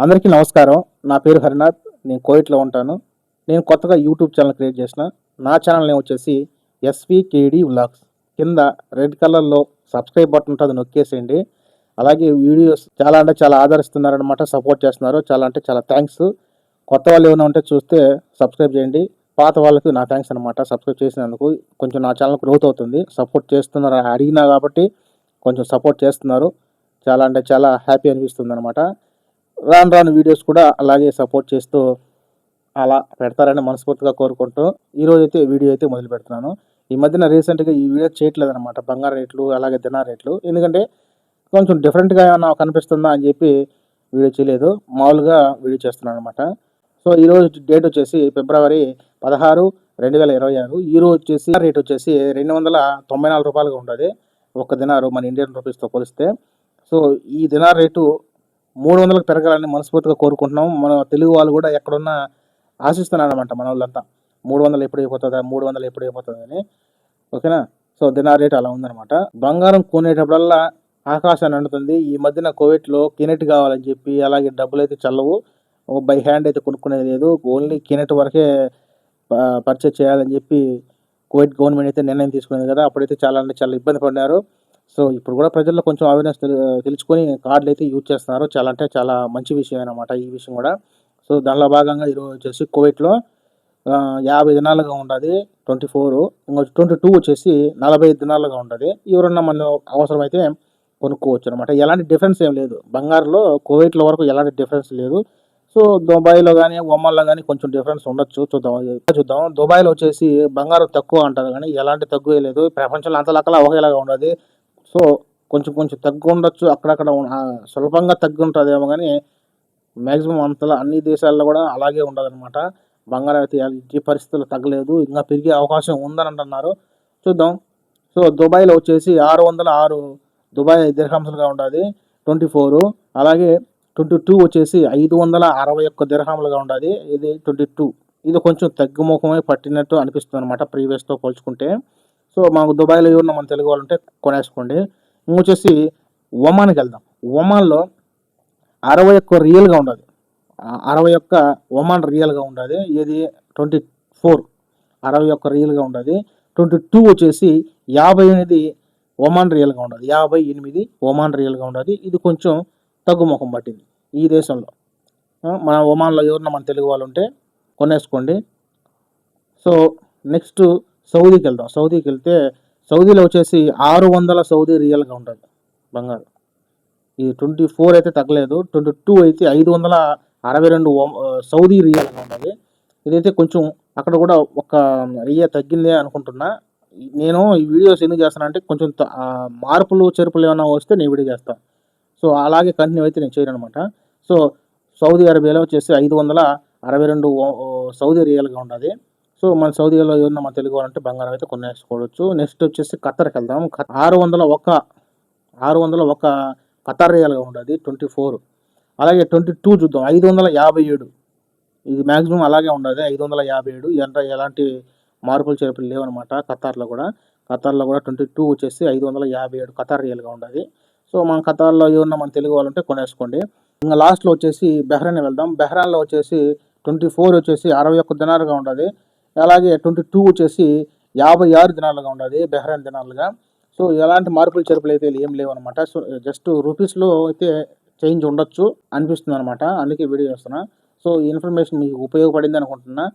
అందరికీ నమస్కారం. నా పేరు హరినాథ్. నేను కోయిట్లో ఉంటాను. నేను కొత్తగా యూట్యూబ్ ఛానల్ క్రియేట్ చేసిన. నా ఛానల్ నేమ్ వచ్చేసి ఎస్వికేడి వ్లాగ్స్. కింద రెడ్ కలర్‌లో సబ్స్క్రైబ్ బటన్ ఉంటది, నొక్కేసేయండి. అలాగే వీడియోస్ చాలా అంటే చాలా ఆదరిస్తున్నారనమాట. సపోర్ట్ చేస్తున్నారు. చాలా అంటే చాలా థాంక్స్. కొత్త వాళ్ళు ఏమైనా ఉంటే చూస్తే సబ్స్క్రైబ్ చేయండి. పాత వాళ్ళకి నా థాంక్స్ అనమాట. సబ్స్క్రైబ్ చేసినందుకు. కొంచెం నా ఛానల్ గ్రోత్ అవుతుంది. సపోర్ట్ చేస్తున్నారు, అడిగినా కాబట్టి కొంచెం సపోర్ట్ చేస్తున్నారు. చాలా అంటే చాలా హ్యాపీ అనిపిస్తుందనమాట. రాను రాను వీడియోస్ కూడా అలాగే సపోర్ట్ చేస్తూ అలా పెడతారని మనస్ఫూర్తిగా కోరుకుంటూ ఈరోజైతే వీడియో అయితే మొదలు పెడుతున్నాను. ఈ మధ్యన రీసెంట్‌గా ఈ వీడియో చేయట్లేదనమాట. బంగారం రేట్లు, అలాగే దినార్ రేట్లు. ఎందుకంటే కొంచెం డిఫరెంట్‌గా ఏమన్నా కనిపిస్తుందా అని చెప్పి వీడియో చేయలేదు. మామూలుగా వీడియో చేస్తున్నాననమాట. సో, ఈరోజు డేట్ వచ్చేసి ఫిబ్రవరి 16, 2026. ఈరోజు వచ్చేసి రేట్ వచ్చేసి రూ. 294గా ఉండది. ఒక దినారు మన ఇండియన్ రూపీస్‌తో పోలిస్తే. సో, ఈ దినార్ రేటు 300కి పెరగాలని మనస్ఫూర్తిగా కోరుకుంటున్నాం. మన తెలుగు వాళ్ళు కూడా ఎక్కడున్నా ఆశిస్తున్నారనమాట మనోళ్ళంతా. 300 ఎప్పుడైపోతదా? 300 ఎప్పుడైపోతదని. ఓకేనా? సో, దినార్ రేట్ అలా ఉందనమాట. బంగారం కొనేటప్పుడల్లా ఆకాశాన్ని అంటుతుంది. ఈ మధ్యన కువైట్‌లో కినెట్ కావాలని చెప్పి, అలాగే డబ్బులైతే చల్లవు. బై హ్యాండ్ అయితే కొనుక్కునేది లేదు. ఓన్లీ కినెట్ వరకే పర్చేజ్ చేయాలని చెప్పి కువైట్ గవర్నమెంట్ అయితే నిర్ణయం తీసుకునేది కదా! అప్పుడైతే చాలా అంటే చాలా ఇబ్బంది పడినారు. సో, ఇప్పుడు కూడా ప్రజల్లో కొంచెం అవేర్‌నెస్ తెలుసుకొని కార్డ్‌లయితే యూజ్ చేస్తున్నారు. చాలా అంటే చాలా మంచి విషయమేనమాట ఈ విషయం గూడా. సో, దానిలో భాగంగా ఈరోజు వచ్చేసి కువైట్‌లో 50 దినాలుగా ఉండాది 24. ఇంకో 22 వచ్చేసి 45 దినాలుగా ఉంటది. ఎవరన్నా మనం అవసరమైతే కొనుక్కోవచ్చనమాట. ఎలాంటి డిఫరెన్స్ ఏం లేదు. బంగారులో కువైట్‌లో వరకు ఎలాంటి డిఫరెన్స్ లేదు. సో, దుబాయ్‌లో గానీ, ఒమన్‌లో గానీ కొంచెం డిఫరెన్స్ ఉండొచ్చు. చూద్దాం. దుబాయ్‌లో వచ్చేసి బంగారం తక్కువ అంటారు గానీ, ఎలాంటి తక్కువే లేదు. ప్రపంచంలో అంతలక్కలా ఒకేలాగా ఉండది. సో, కొంచెం కొంచెం తగ్గుండొచ్చు. అక్కడక్కడ స్వల్పంగా తగ్గుంటదేమో గానీ, మాక్సిమం అంతలా అన్ని దేశాల్లో గూడా అలాగే ఉండదనమాట. బంగారం అయితే ఎట్టి పరిస్థితుల్లో తగ్గలేదు. ఇంకా పెరిగే అవకాశం ఉందని అంటున్నారు. చూద్దాం. సో, దుబాయ్‌లో వచ్చేసి 606 దుబాయ్ దిర్హమ్స్‌గా ఉండాది 24. అలాగే 22 వచ్చేసి 561 దిర్హాములుగా ఉండాది. ఇది 22. ఇది కొంచెం తగ్గుముఖమే పట్టినట్టు అనిపిస్తుందనమాట ప్రీవియస్‌తో పోల్చుకుంటే. సో, మాకు దుబాయ్‌లో ఎవరన్నా మన తెలుగు వాళ్ళుంటే కొనేసుకోండి. ఇంకొచ్చేసి ఒమాన్‌కెళ్దాం. ఒమాన్‌లో 61 రియల్‌గా ఉండాది. 61 ఒమాన్ రియల్‌గా ఉండాది. ఇది 24 61 రియల్‌గా ఉండాది. 22 వచ్చేసి 58 ఒమాన్ రియల్‌గా ఉండాది. 58 ఒమాన్ రియల్‌గా ఉండాది. ఇది కొంచెం తగ్గుముఖం పట్టింది ఈ దేశంలో. మన ఒమాన్‌లో ఎవరన్నా మన తెలుగు వాళ్ళుంటే కొనేసుకోండి. సో, నెక్స్ట్ సౌదీకెళ్దాం. సౌదీలో వచ్చేసి 600 సౌదీ రియల్‌గా ఉంటది బంగారం. ఈ 24 అయితే తగ్గలేదు. 22 అయితే 562 సౌదీ రియల్‌గా ఉంటది. ఇదైతే కొంచెం అక్కడ కూడా ఒక రియల్ తగ్గిందే అనుకుంటున్నా. నేను ఈ వీడియోస్ ఎందుకు చేస్తానంటే కొంచెం మార్పులు, చేర్పులు ఏమన్నా వస్తే నేను వీడియో చేస్తా. సో, అలాగే కంటిన్యూ అయితే నేను చేయననమాట. సో, సౌదీ అరేబియాలో వచ్చేసి 562 సౌదీ రియల్‌గా ఉంటది. సో, మన సౌదీలో ఎవరన్నా మన తెలుగు వాళ్ళంటే బంగారం అయితే కొనేసుకోవచ్చు. నెక్స్ట్ వచ్చేసి ఖత్తర్‌కెళ్దాం. 601 ఖతార్ రియల్‌గా ఉంటది 24. అలాగే 22 చూద్దాం. 557. ఇది మాక్సిమం అలాగే ఉండది. 557 ఎలాంటి మార్పులు, చేర్పులు లేవనమాట ఖతార్‌లో కూడా. ఖతార్‌లో కూడా 22 వచ్చేసి 557 ఖతార్ రియల్‌గా ఉంటది. సో, మన ఖతార్‌లో ఎవరన్నా మన తెలుగు వాళ్ళుంటే కొనేసుకోండి. ఇంక లాస్ట్‌లో వచ్చేసి బెహ్రెయిన్ వెళ్దాం. బెహ్రెయిన్‌లో వచ్చేసి 24 వచ్చేసి 61 దినార్‌గా ఉంటది. అలాగే 22 వచ్చేసి 56 దినార్లుగా ఉంటది బెహ్రెయిన్ దినార్లుగా. సో, ఎలాంటి మార్పులు, చేర్పులు అయితే ఏం లేవనమాట. సో, జస్ట్ రూపీస్‌లో అయితే చేంజ్ ఉండొచ్చు అనిపిస్తుందనమాట. అందుకే వీడియో చేస్తున్నా. సో, ఈ ఇన్ఫర్మేషన్ మీకు ఉపయోగపడింది అనుకుంటున్నా.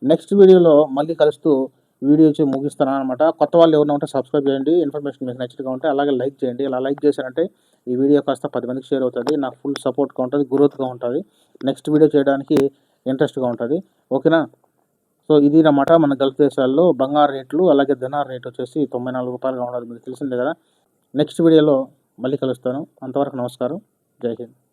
నెక్స్ట్ వీడియోలో మళ్ళీ కలుస్తూ వీడియో వచ్చి ముగిస్తున్నాననమాట. కొత్త వాళ్ళు ఎవరైనా ఉంటే సబ్స్క్రైబ్ చేయండి. ఇన్ఫర్మేషన్ మీకు నచ్చినట్టుగా ఉంటే అలాగే లైక్ చేయండి. ఇలా లైక్ చేశారంటే ఈ వీడియో కాస్త 10 మందికి షేర్ అవుతది. నాకు ఫుల్ సపోర్ట్‌గా ఉంటది. గ్రోత్‌గా ఉంటది. నెక్స్ట్ వీడియో చేయడానికి ఇంట్రెస్ట్‌గా ఉంటది. ఓకేనా? సో, ఇదన్నమాట మన గల్ఫ్ దేశాల్లో బంగారు రేట్లు, అలాగే దినార్ రేట్ వచ్చేసి రూ. 94గా ఉన్నది మీకు తెలిసిందే కదా! నెక్స్ట్ వీడియోలో మళ్ళీ కలుస్తాను. అంతవరకు నమస్కారం. జై హింద్.